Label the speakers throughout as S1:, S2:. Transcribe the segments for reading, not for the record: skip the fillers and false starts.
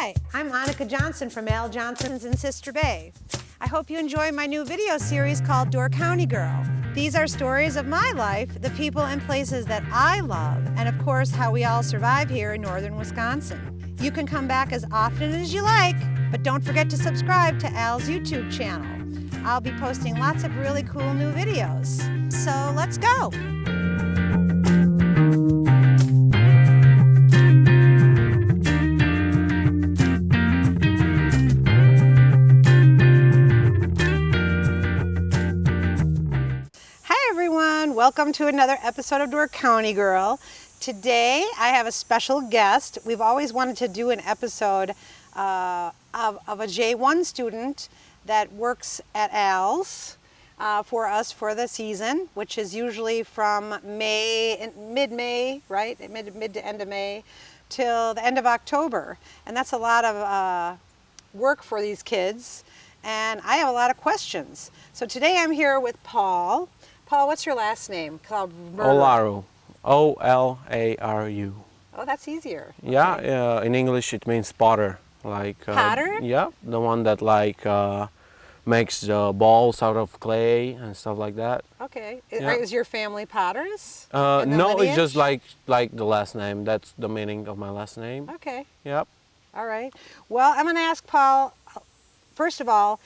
S1: Hi, I'm Annika Johnson from Al Johnson's in Sister Bay. I hope you enjoy my new video series called Door County Girl. These are stories of my life, the people and places that I love, and of course how we all survive here in northern Wisconsin. You can come back as often as you like, but don't forget to subscribe to Al's YouTube channel. I'll be posting lots of really cool new videos. So let's go! Welcome to another episode of Door County Girl. Today I have a special guest. We've always wanted to do an episode of a J-1 student that works at Al's for us for the season, which is usually from mid-May, right? Mid to end of May till the end of October. And that's a lot of work for these kids. And I have a lot of questions. So today I'm here with Paul. Paul, what's your last name?
S2: Olaru. O-L-A-R-U.
S1: Oh, that's easier.
S2: Yeah,
S1: Okay.
S2: in English it means potter. Like
S1: Potter?
S2: Yeah, the one that makes the balls out of clay and stuff like that.
S1: Okay.
S2: Yeah.
S1: Is your family potters?
S2: No, it's just like the last name. That's the meaning of my last name.
S1: Okay.
S2: Yep.
S1: All right. Well, I'm going to ask Paul, first of all,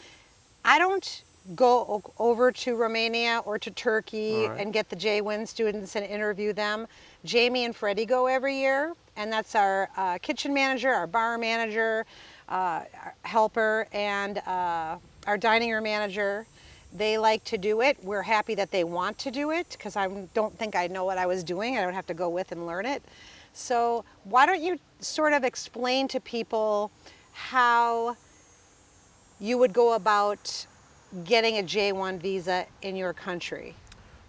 S1: I don't go over to Romania or to Turkey and get the J-1 students and interview them. Jamie and Freddie go every year, and that's our kitchen manager, our bar manager, our helper, and our dining room manager. They like to do it. We're happy that they want to do it because I don't think I know what I was doing. I don't have to go with and learn it. So why don't you sort of explain to people how you would go about getting a J-1 visa in your country?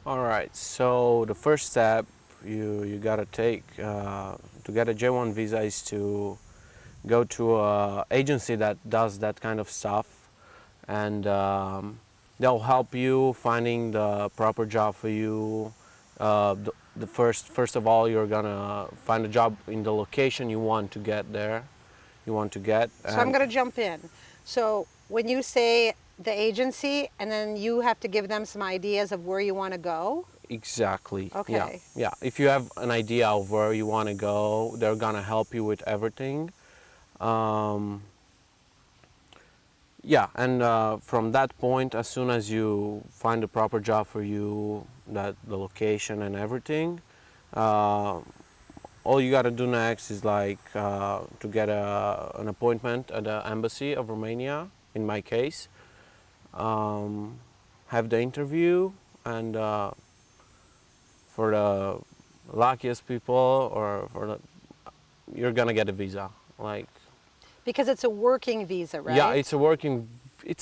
S2: All right. So the first step you gotta take to get a J-1 visa is to go to an agency that does that kind of stuff, and they'll help you finding the proper job for you. First of all, you're gonna find a job in the location you want to get there. So
S1: I'm going to jump in. So when you say the agency, and then you have to give them some ideas of where you want to go?
S2: Exactly.
S1: Okay.
S2: Yeah. If you have an idea of where you want to go, they're gonna help you with everything. Yeah, and from that point, as soon as you find the proper job for you, the location and everything, all you gotta do next is to get an appointment at the embassy of Romania, in my case. Have the interview, and for the luckiest people, you're gonna get a visa.
S1: Because it's a working visa, right?
S2: Yeah, it's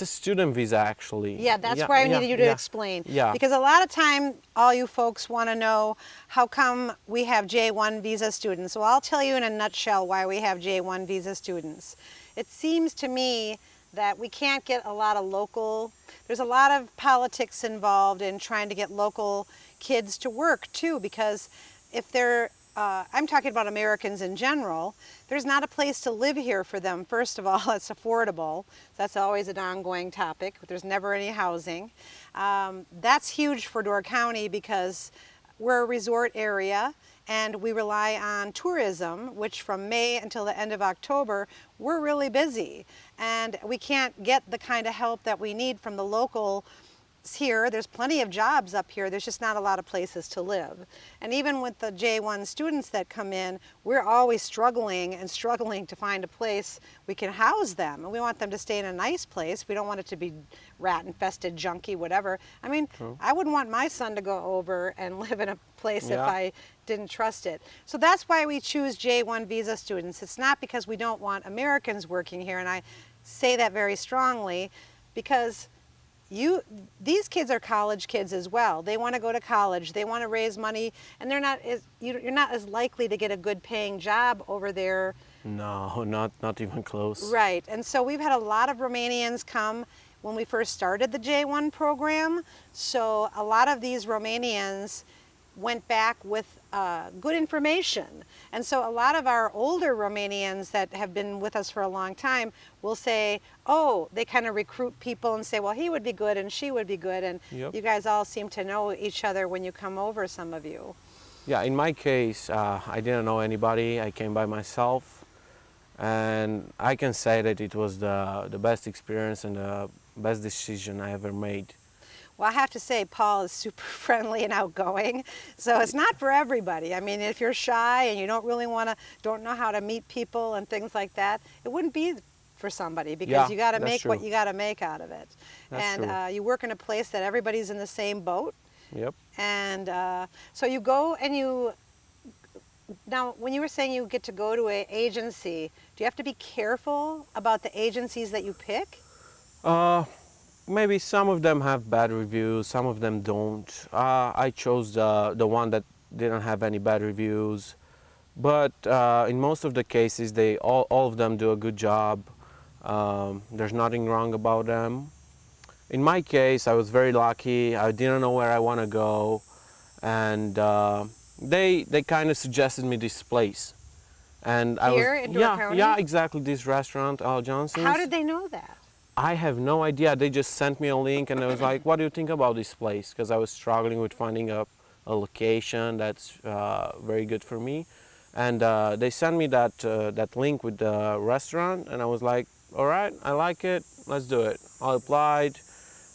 S2: a student visa actually.
S1: Yeah, that's why I needed you to explain.
S2: Yeah.
S1: Because a lot of time, all you folks want to know, how come we have J-1 visa students? Well, I'll tell you in a nutshell why we have J-1 visa students. It seems to me that we can't get a lot of there's a lot of politics involved in trying to get local kids to work too, because if they're, I'm talking about Americans in general, there's not a place to live here for them. First of all, it's affordable. That's always an ongoing topic. There's never any housing. That's huge for Door County because we're a resort area and we rely on tourism, which from May until the end of October, we're really busy. And we can't get the kind of help that we need from the locals here. There's plenty of jobs up here. There's just not a lot of places to live. And even with the J-1 students that come in, we're always struggling to find a place we can house them. And we want them to stay in a nice place. We don't want it to be rat-infested, junky, whatever. I mean, I wouldn't want my son to go over and live in a place if I didn't trust it. So that's why we choose J-1 visa students. It's not because we don't want Americans working here, and I say that very strongly, because these kids are college kids as well. They want to go to college, they want to raise money, and you're not as likely to get a good paying job over there.
S2: No, not even close.
S1: Right, and so we've had a lot of Romanians come when we first started the J-1 program. So a lot of these Romanians went back with good information. And so a lot of our older Romanians that have been with us for a long time will say, oh, they kind of recruit people and say, well, he would be good and she would be good. And
S2: Yep.
S1: you guys all seem to know each other when you come over, some of you.
S2: Yeah, in my case, I didn't know anybody. I came by myself, and I can say that it was the best experience and the best decision I ever made.
S1: Well, I have to say, Paul is super friendly and outgoing, so it's not for everybody. I mean, if you're shy and you don't really don't know how to meet people and things like that, it wouldn't be for somebody because
S2: Yeah,
S1: you got to
S2: that's
S1: make
S2: true.
S1: what you got to make out of it.
S2: That's
S1: And
S2: true.
S1: you work in a place that everybody's in the same boat.
S2: Yep.
S1: And so you go and now when you were saying you get to go to an agency, do you have to be careful about the agencies that you pick?
S2: Uh, Maybe some of them have bad reviews, some of them don't. I chose the one that didn't have any bad reviews, but in most of the cases, all of them do a good job. There's nothing wrong about them. In my case, I was very lucky. I didn't know where I want to go, and they kind of suggested me this place, and I was
S1: Here in Door County?
S2: yeah, exactly, this restaurant, Johnson's.
S1: How did they know that?
S2: I have no idea. They just sent me a link, and I was like, "What do you think about this place?" Because I was struggling with finding a location that's very good for me, and they sent me that link with the restaurant, and I was like, "All right, I like it. Let's do it." I applied.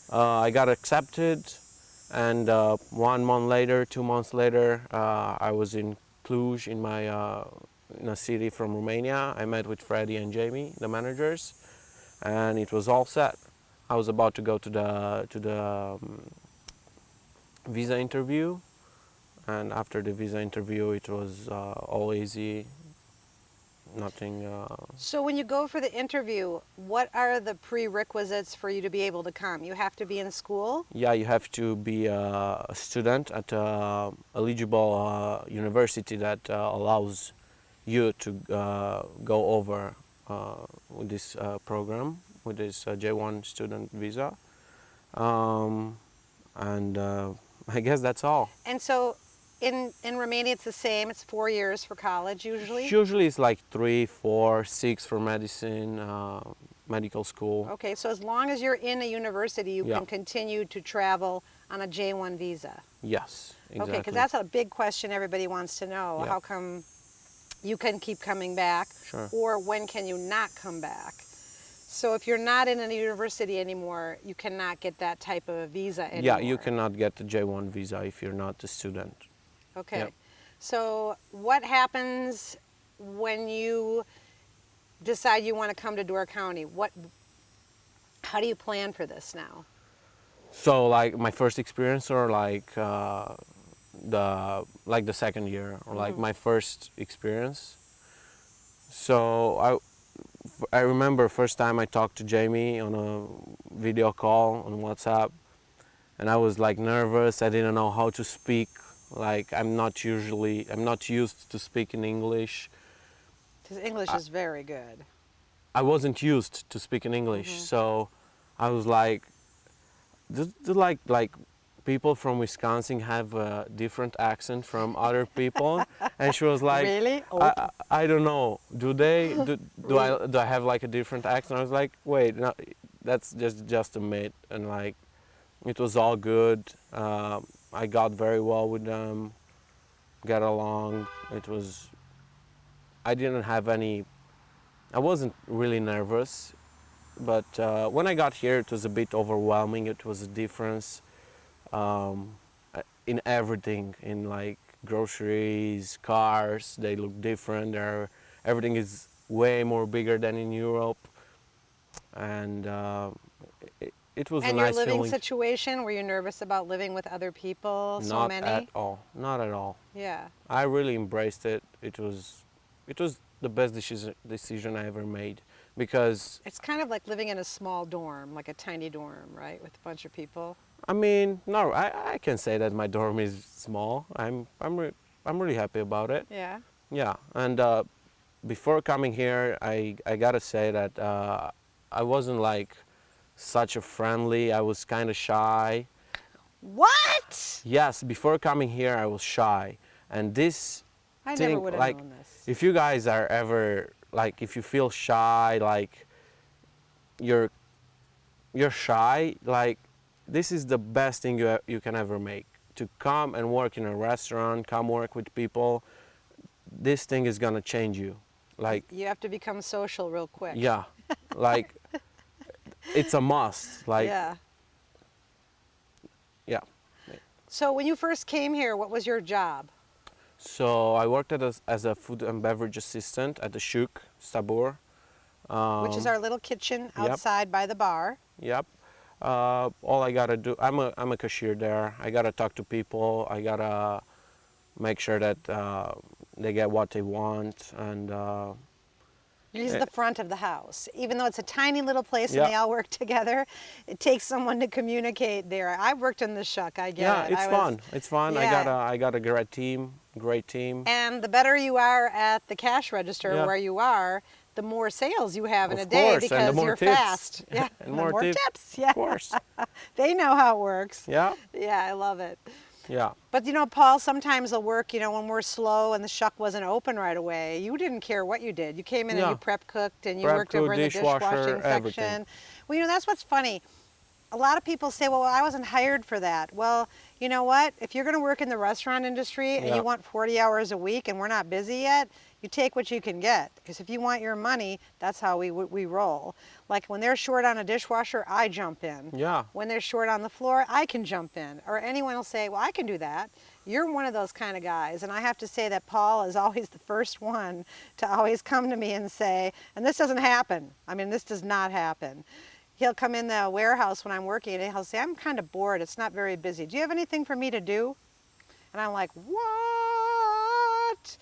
S2: I got accepted, and 1 month later, 2 months later, I was in Cluj in a city from Romania. I met with Freddie and Jamie, the managers, and it was all set. I was about to go to the visa interview, and after the visa interview, it was all easy. Nothing.
S1: So when you go for the interview, what are the prerequisites for you to be able to come? You have to be in school?
S2: Yeah, you have to be a student at a eligible university that allows you to go over with this program, with this J-1 student visa. And I guess that's all.
S1: And so in Romania it's the same, it's 4 years for college usually?
S2: Usually it's like 3, 4, 6 for medicine, medical school.
S1: Okay, so as long as you're in a university, you
S2: Yeah.
S1: can continue to travel on a J-1 visa.
S2: Yes, exactly.
S1: Okay, because that's a big question everybody wants to know.
S2: Yeah.
S1: How come you can keep coming back?
S2: Sure.
S1: Or when can you not come back? So if you're not in a university anymore, you cannot get that type of visa anymore.
S2: Yeah, you cannot get the J-1 visa if you're not a student.
S1: Okay.
S2: Yep.
S1: So what happens when you decide you want to come to Door County? How do you plan for this now?
S2: So like my first experience, or like the second year, or like my first experience. So I remember first time I talked to Jamie on a video call on WhatsApp, and I was like nervous. I didn't know how to speak. Like I'm not used to speaking English.
S1: Because English is very good.
S2: I wasn't used to speaking English, so I was like, do like people from Wisconsin have a different accent from other people? And she was like,
S1: Really?
S2: I don't know. Do they? Do I have like a different accent? I was like, wait, no, that's just a myth. And like, it was all good. I got very well with them. Got along. I didn't have any. I wasn't really nervous, but when I got here, it was a bit overwhelming. It was a difference in everything, in like groceries, cars. They look different. Everything is way more bigger than in Europe, and it was
S1: And
S2: a
S1: your
S2: nice
S1: living
S2: feeling.
S1: situation, were you nervous about living with other people? So
S2: Not
S1: many?
S2: at all. Not at all.
S1: Yeah.
S2: I really embraced it. It was the best decision I ever made, because
S1: It's kind of like living in a small dorm, like a tiny dorm, right, with a bunch of people.
S2: I mean, no, I can say that my dorm is small. I'm really happy about it.
S1: Yeah.
S2: Yeah, and before coming here, I gotta say that I wasn't like such a friendly. I was kind of shy,
S1: What?
S2: Yes, before coming here, I was shy, and this
S1: I
S2: thing,
S1: never would have
S2: like,
S1: known this.
S2: if you guys are ever like, if you feel shy, like you're shy, like this is the best thing you can ever make. To come and work in a restaurant, come work with people, this thing is gonna change you. Like,
S1: You have to become social real quick.
S2: yeah, like it's a must. Like,
S1: Yeah.
S2: yeah.
S1: So when you first came here, what was your job?
S2: So I worked as a food and beverage assistant at the Shuk Sabur.
S1: Which is our little kitchen
S2: Yep.
S1: outside by the bar.
S2: Yep. All I gotta do, I'm a cashier there. I gotta talk to people. I gotta make sure that they get what they want, and
S1: He's the front of the house. Even though it's a tiny little place and
S2: Yeah.
S1: they all work together, it takes someone to communicate there. I worked in the Shuck, I get
S2: yeah,
S1: it.
S2: it's fun. It's fun.
S1: Yeah.
S2: I got a great team.
S1: And the better you are at the cash register
S2: Yeah.
S1: where you are, the more sales you have in
S2: Of
S1: a day
S2: course, and the
S1: because
S2: more
S1: you're
S2: tips.
S1: fast. Yeah,
S2: And
S1: the
S2: more tips.
S1: tips. Yeah,
S2: Of course.
S1: they know how it works.
S2: Yeah.
S1: Yeah, I love it.
S2: Yeah.
S1: But you know, Paul, sometimes they'll work, when we're slow and the Shuck wasn't open right away. You didn't care what you did. You came in and
S2: Yeah.
S1: you prep cooked and you
S2: Prep
S1: worked over
S2: cook,
S1: in the
S2: dishwasher,
S1: dishwashing
S2: everything.
S1: section. Well, that's what's funny. A lot of people say, well, I wasn't hired for that. Well, you know what? If you're going to work in the restaurant industry and
S2: Yeah.
S1: you want 40 hours a week and we're not busy yet, you take what you can get. Because if you want your money, that's how we roll. Like when they're short on a dishwasher, I jump in.
S2: Yeah.
S1: When they're short on the floor, I can jump in. Or anyone will say, well, I can do that. You're one of those kind of guys. And I have to say that Paul is always the first one to always come to me and say, and this doesn't happen. I mean, this does not happen. He'll come in the warehouse when I'm working and he'll say, I'm kind of bored. It's not very busy. Do you have anything for me to do? And I'm like, what?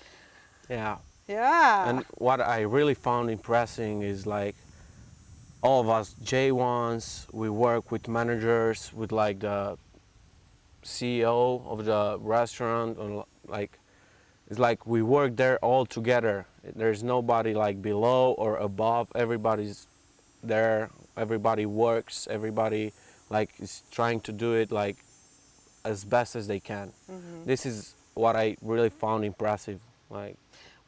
S2: Yeah.
S1: Yeah.
S2: And what I really found impressing is like all of us J1s, we work with managers, with like the CEO of the restaurant, or like it's like we work there all together. There's nobody like below or above. Everybody's there. Everybody works. Everybody like is trying to do it like as best as they can. This is what I really found impressive. Like,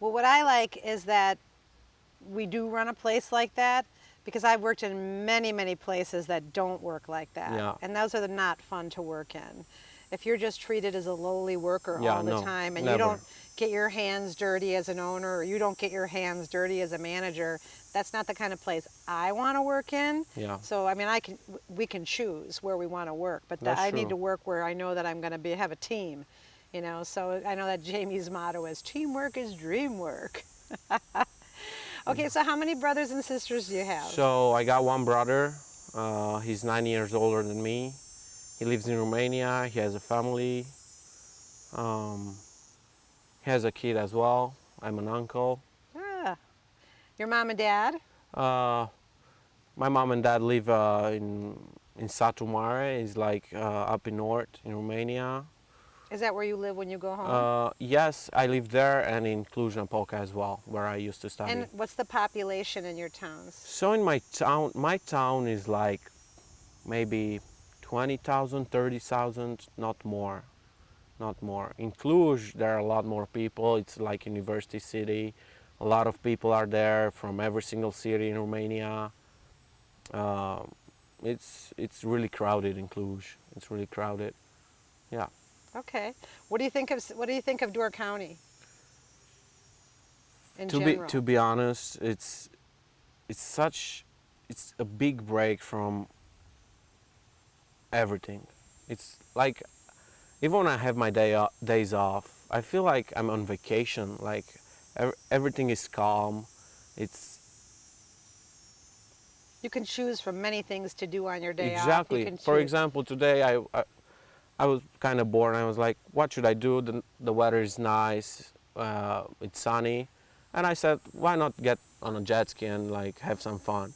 S1: Well, what I like is that we do run a place like that because I've worked in many, many places that don't work like that.
S2: Yeah.
S1: And those are not fun to work in. If you're just treated as a lowly worker
S2: Yeah,
S1: all the
S2: no,
S1: time and
S2: never.
S1: you don't get your hands dirty as an owner or you don't get your hands dirty as a manager, that's not the kind of place I want to work in.
S2: Yeah.
S1: So, I mean, we can choose where we want to work, but
S2: That's
S1: I need
S2: true.
S1: to work where I know that I'm going to have a team. So I know that Jamie's motto is teamwork is dream work. Okay, so how many brothers and sisters do you have?
S2: so I got one brother. He's 9 years older than me. He lives in Romania. He has a family. He has a kid as well. I'm an uncle.
S1: Ah, your mom and dad?
S2: My mom and dad live in Satu Mare. It's like up in north in Romania.
S1: Is that where you live when you go home?
S2: Yes, I live there and in Cluj-Napoca as well, where I used to study.
S1: And what's the population in your towns?
S2: So in my town is like maybe 20,000, 30,000, not more. Not more. In Cluj, there are a lot more people. It's like university city. A lot of people are there from every single city in Romania. It's really crowded in Cluj. It's really crowded. Yeah.
S1: Okay. What do you think of Door County? In general?
S2: To be honest, it's a big break from everything. It's like even when I have my days off, I feel like I'm on vacation. Like everything is calm.
S1: You can choose from many things to do on your day off.
S2: Exactly.
S1: You can
S2: For
S1: choose.
S2: example, today I was kind of bored. I was like, what should I do? The weather is nice. It's sunny, and I said, why not get on a jet ski and like have some fun?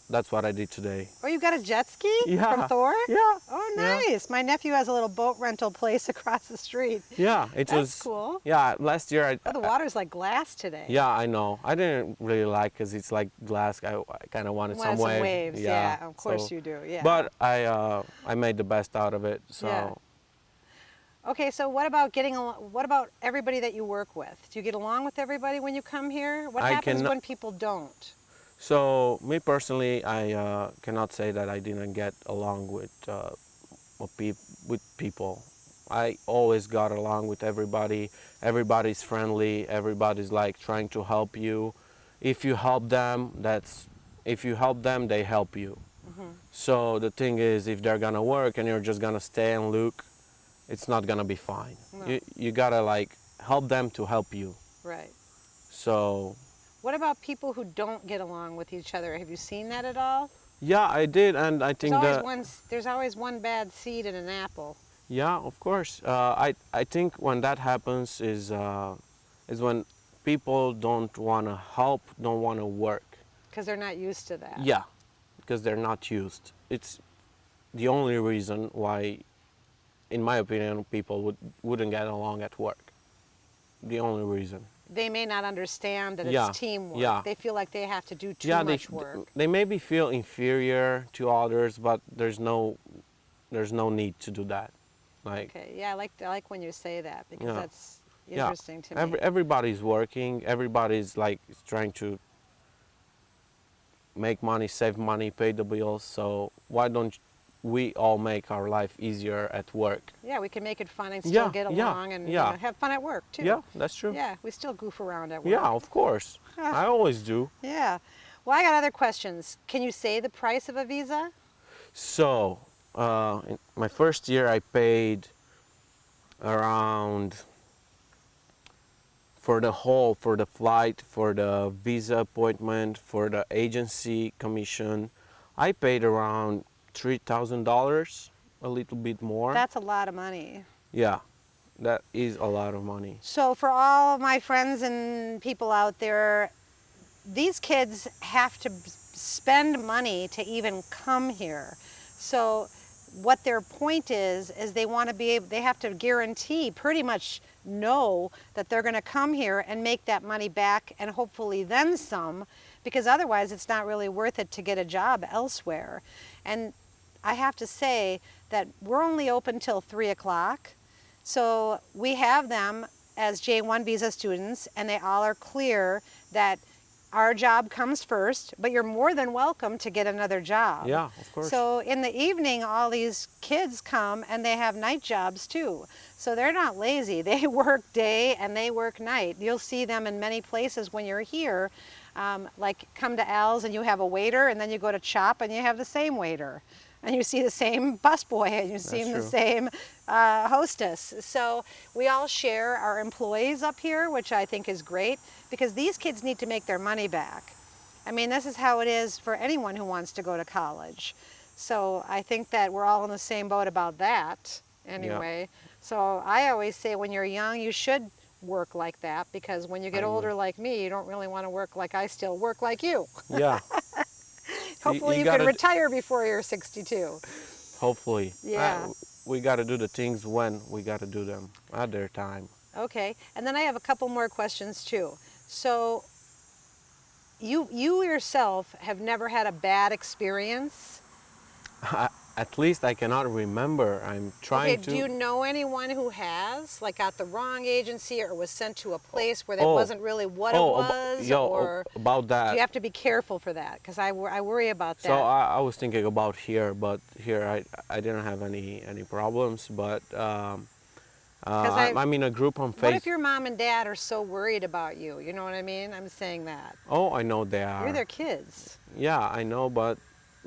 S2: That's what I did today.
S1: Oh, you got a jet ski from
S2: Yeah,
S1: Thor?
S2: yeah,
S1: Oh,
S2: yeah.
S1: nice. My nephew has a little boat rental place across the street.
S2: Yeah, it
S1: That's
S2: was.
S1: cool.
S2: Yeah, last year
S1: Oh, the water's like glass today.
S2: yeah, I know. I didn't really like because it's like glass. I kind of wanted some
S1: Wanted some
S2: wave.
S1: waves, yeah, of course you do, yeah.
S2: But I made the best out of it. So
S1: Yeah. Okay, so what about what about everybody that you work with? Do you get along with everybody when you come here? What
S2: I
S1: happens
S2: cannot-
S1: when people don't?
S2: So me personally, I cannot say that I didn't get along with people. I always got along with everybody. Everybody's friendly. Everybody's like trying to help you. If you help them, if you help them, they help you. So the thing is, if they're gonna work and you're just gonna stay and look, it's not gonna be fine.
S1: No.
S2: You gotta like help them to help you.
S1: Right.
S2: So
S1: What about people who don't get along with each other? Have you seen that at all?
S2: yeah, I did, and I think that
S1: There's always one bad seed in an apple.
S2: yeah, of course. I think when that happens is when people don't wanna help, don't wanna work.
S1: Because they're not used to that.
S2: Yeah, because they're not used. It's the only reason why, in my opinion, people wouldn't get along at work. The only reason.
S1: They may not understand that
S2: Yeah,
S1: it's teamwork.
S2: yeah.
S1: They feel like they have to do too
S2: Yeah,
S1: much work.
S2: they maybe feel inferior to others, but there's no need to do that. Like
S1: Okay, yeah, I like when you say that because
S2: Yeah.
S1: that's interesting to me.
S2: everybody's working. Everybody's like trying to make money, save money, pay the bills. So why don't we all make our life easier at work?
S1: Yeah, we can make it fun and still
S2: Yeah,
S1: get
S2: yeah,
S1: along and
S2: yeah.
S1: have fun at work too.
S2: Yeah, that's true.
S1: Yeah, we still goof around at work.
S2: Yeah, of course. I always do.
S1: Yeah. Well, I got other questions. Can you say the price of a visa?
S2: So, in my first year, I paid around for the flight, for the visa appointment, for the agency commission. I paid around $3,000, a little bit more.
S1: That's a lot of money.
S2: Yeah, that is a lot of money.
S1: So for all of my friends and people out there, these kids have to spend money to even come here. So what their point is they want to be able, they have to guarantee, pretty much know that they're going to come here and make that money back and hopefully then some, because otherwise it's not really worth it to get a job elsewhere. And I have to say that we're only open till 3 o'clock. So we have them as J-1 visa students, and they all are clear that our job comes first, but you're more than welcome to get another job.
S2: Yeah, of course.
S1: So in the evening, all these kids come and they have night jobs too. So they're not lazy. They work day and they work night. You'll see them in many places when you're here. Like come to Al's and you have a waiter, and then you go to Chop and you have the same waiter. And you see the same busboy, and you see the
S2: true.
S1: same hostess. So we all share our employees up here, which I think is great, because these kids need to make their money back. I mean, this is how it is for anyone who wants to go to college. So I think that we're all in the same boat about that anyway. So I always say when you're young, you should work like that, because when you get older like me, you don't really want to work like I still work like you.
S2: Yeah.
S1: Hopefully you
S2: gotta
S1: can retire before you're 62.
S2: Hopefully.
S1: Yeah.
S2: We got to do the things when we got to do them at their time.
S1: Okay, and then I have a couple more questions too. So you yourself have never had a bad experience?
S2: At least I cannot remember. I'm trying
S1: Okay,
S2: to.
S1: do you know anyone who has, like got the wrong agency or was sent to a place where that
S2: Oh.
S1: wasn't really what it was? Or
S2: about that.
S1: you have to be careful for that, because I worry about that.
S2: So I was thinking about here, but here I didn't have any problems. But I'm in a group on
S1: What
S2: Facebook.
S1: if your mom and dad are so worried about you? You know what I mean? I'm saying that.
S2: Oh, I know they are.
S1: You're their kids.
S2: Yeah, I know, but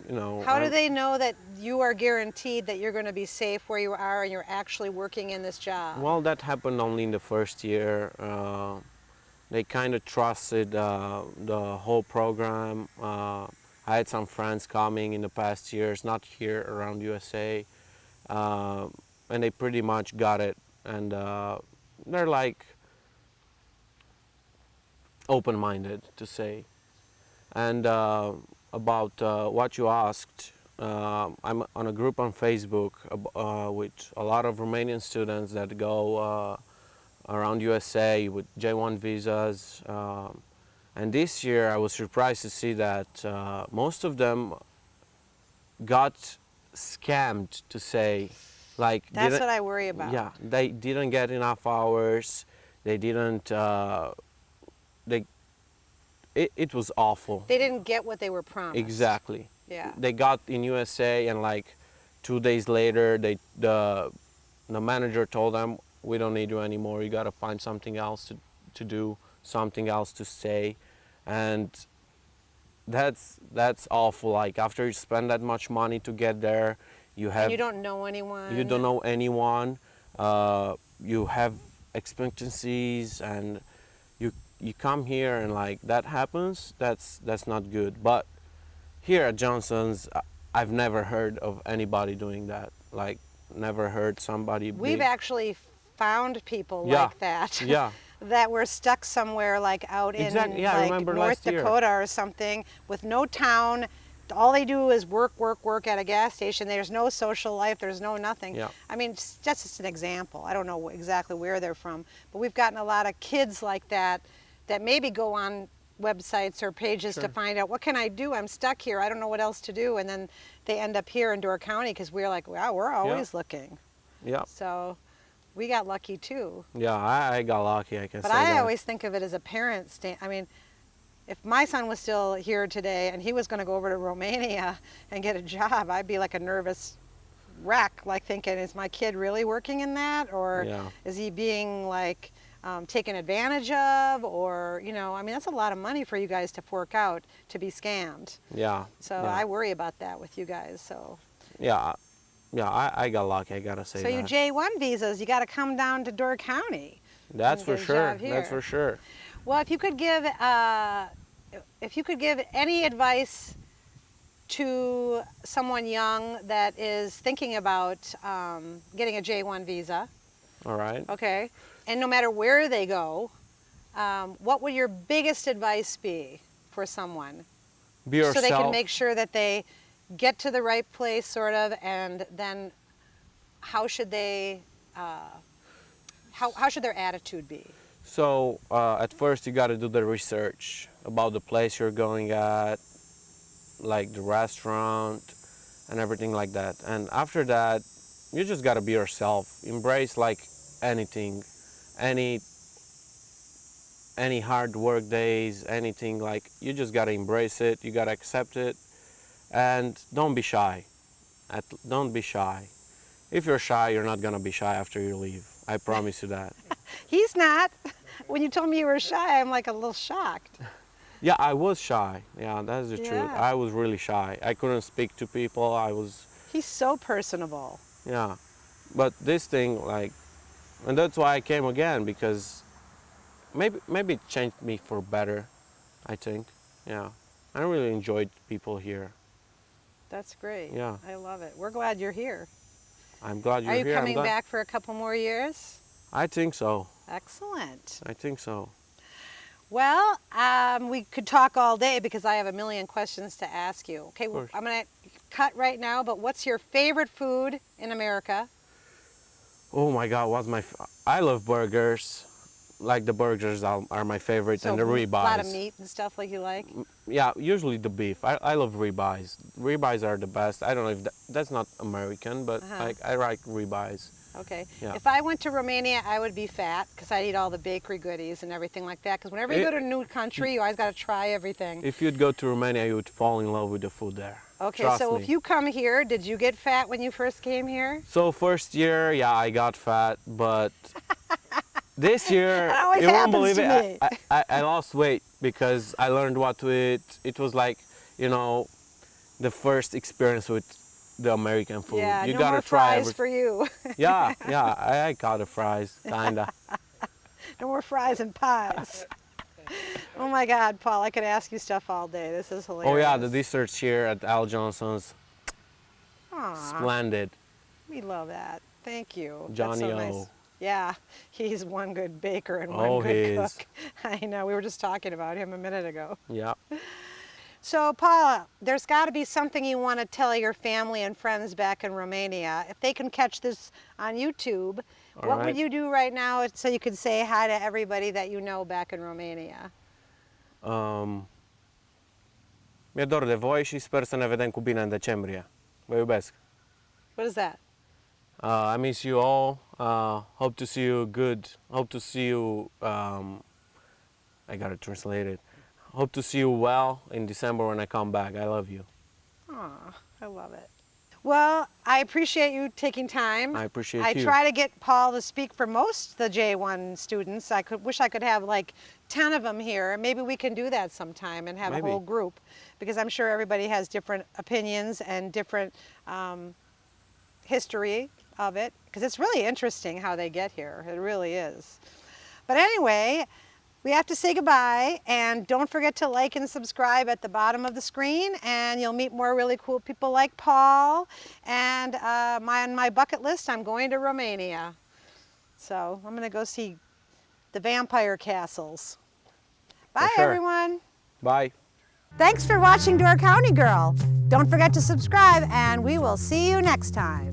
S2: you know.
S1: How do they know that you are guaranteed that you're going to be safe where you are and you're actually working in this job?
S2: Well, that happened only in the first year. They kind of trusted the whole program. I had some friends coming in the past years, not here around USA, and they pretty much got it. And they're like open-minded, to say. And a about what you asked. I'm on a group on Facebook with a lot of Romanian students that go around USA with J-1 visas. And this year I was surprised to see that most of them got scammed, to say, like
S1: That's
S2: didn't,
S1: what I worry about.
S2: yeah, they didn't get enough hours. They didn't. It was awful.
S1: They didn't get what they were promised.
S2: Exactly.
S1: Yeah.
S2: They got in USA, and like 2 days later, the manager told them, "We don't need you anymore. You got to find something else to do, something else to say," and that's awful. Like after you spend that much money to get there, you have
S1: And you don't know anyone.
S2: you don't know anyone. You have expectancies, and you come here and like that happens. That's not good. But here at Johnson's, I've never heard of anybody doing that. Like never heard somebody.
S1: We've actually found people
S2: Yeah.
S1: like that.
S2: Yeah.
S1: That were stuck somewhere like out
S2: Exactly,
S1: in
S2: yeah, I
S1: like
S2: remember
S1: North
S2: last year.
S1: Dakota or something with no town. All they do is work at a gas station. There's no social life. There's no nothing.
S2: Yeah.
S1: I mean, that's just an example. I don't know exactly where they're from, but we've gotten a lot of kids like that that maybe go on websites or pages to
S2: Sure.
S1: find out, what can I do? I'm stuck here. I don't know what else to do. And then they end up here in Door County because we're like, wow, we're always looking.
S2: Yeah.
S1: So we got lucky too.
S2: Yeah. I got lucky. I can
S1: But
S2: say
S1: I
S2: that.
S1: always think of it as a parent. I mean, if my son was still here today and he was going to go over to Romania and get a job, I'd be like a nervous wreck, like thinking, is my kid really working in that? Or
S2: Yeah.
S1: is he being like taken advantage of? Or, you know, I mean, that's a lot of money for you guys to fork out to be scammed.
S2: Yeah.
S1: So
S2: yeah.
S1: I worry about that with you guys. So
S2: Yeah. Yeah. I got lucky. I gotta say
S1: so you
S2: that.
S1: J-1 visas, you got to come down to Door County.
S2: That's
S1: and
S2: for
S1: get a
S2: sure.
S1: job here.
S2: That's for sure.
S1: Well, if you could give any advice to someone young that is thinking about getting a J-1 visa,
S2: All right.
S1: okay, and no matter where they go, what would your biggest advice be for someone?
S2: Be yourself.
S1: So they can make sure that they get to the right place, sort of, and then how should they, how should their attitude be?
S2: So at first you got to do the research about the place you're going at, like the restaurant and everything like that. And after that, you just got to be yourself. Embrace like anything, any hard work days, anything, like you just got to embrace it. You got to accept it, and don't be shy. Don't be shy. If you're shy, you're not gonna be shy after you leave. I promise you that.
S1: He's not. When you told me you were shy, I'm like a little shocked.
S2: Yeah, I was shy. Yeah, that's the truth.
S1: Yeah.
S2: I was really shy. I couldn't speak to people. I was,
S1: He's so personable.
S2: yeah. But this thing, like, and that's why I came again, because maybe it changed me for better, I think. Yeah. I really enjoyed people here.
S1: That's great.
S2: Yeah.
S1: I love it. We're glad you're here.
S2: I'm glad you're
S1: Are you
S2: here. I'm
S1: coming
S2: glad-
S1: back for a couple more years?
S2: I think so.
S1: Excellent.
S2: I think so.
S1: Well, we could talk all day because I have a million questions to ask you. Okay,
S2: course.
S1: I'm going to cut right now, but what's your favorite food in America?
S2: Oh my God, I love burgers. Like the burgers are my favorite, and the ribeyes.
S1: A lot of meat and stuff like you like?
S2: Yeah, usually the beef. I love ribeyes. Ribeyes are the best. I don't know if that's not American, but like I like ribeyes.
S1: Okay.
S2: Yeah.
S1: If I went to Romania, I would be fat because I'd eat all the bakery goodies and everything like that. Because whenever you go to a new country, you always got to try everything.
S2: If you'd go to Romania, you would fall in love with the food there.
S1: Okay,
S2: Trust
S1: so
S2: me.
S1: if you come here, did you get fat when you first came here?
S2: So first year, yeah, I got fat, but this year,
S1: That always
S2: you won't
S1: happens
S2: believe
S1: to
S2: it.
S1: me.
S2: I lost weight because I learned what to eat. It was like, the first experience with the American food.
S1: Yeah,
S2: you
S1: no
S2: gotta
S1: more
S2: try
S1: fries
S2: everything.
S1: for you.
S2: Yeah, I got the fries, kinda.
S1: No more fries and pies. Oh my God, Paul, I could ask you stuff all day. This is hilarious.
S2: Oh yeah, the desserts here at Al Johnson's,
S1: Aw,
S2: splendid.
S1: we love that. Thank you.
S2: Johnny
S1: That's so
S2: O.
S1: nice. Yeah, he's one good baker and
S2: Oh,
S1: one
S2: he
S1: good
S2: is.
S1: cook. I know, we were just talking about him a minute ago.
S2: Yeah.
S1: So, Paula, there's got to be something you want to tell your family and friends back in Romania. If they can catch this on YouTube,
S2: All
S1: what would
S2: right.
S1: you do right now so you could say hi to everybody that you know back in Romania?
S2: Mi-e dor de voi și sper să ne vedem cu bine în decembrie. Vă iubesc.
S1: What is that?
S2: I miss you all. Hope to see you good. Hope to see you. I gotta translate it. Hope to see you well in December when I come back. I love you.
S1: Aw, I love it. Well, I appreciate you taking time.
S2: I appreciate
S1: I
S2: you.
S1: try to get Paul to speak for most of the J-1 students. Wish I could have like 10 of them here. Maybe we can do that sometime and have
S2: Maybe.
S1: a whole group, because I'm sure everybody has different opinions and different history of it, because it's really interesting how they get here. It really is. But anyway, we have to say goodbye, and don't forget to like and subscribe at the bottom of the screen, and you'll meet more really cool people like Paul. And on my bucket list, I'm going to Romania. So I'm going to go see the vampire castles. Bye,
S2: sure.
S1: everyone.
S2: Bye.
S1: Thanks for watching Door County Girl. Don't forget to subscribe, and we will see you next time.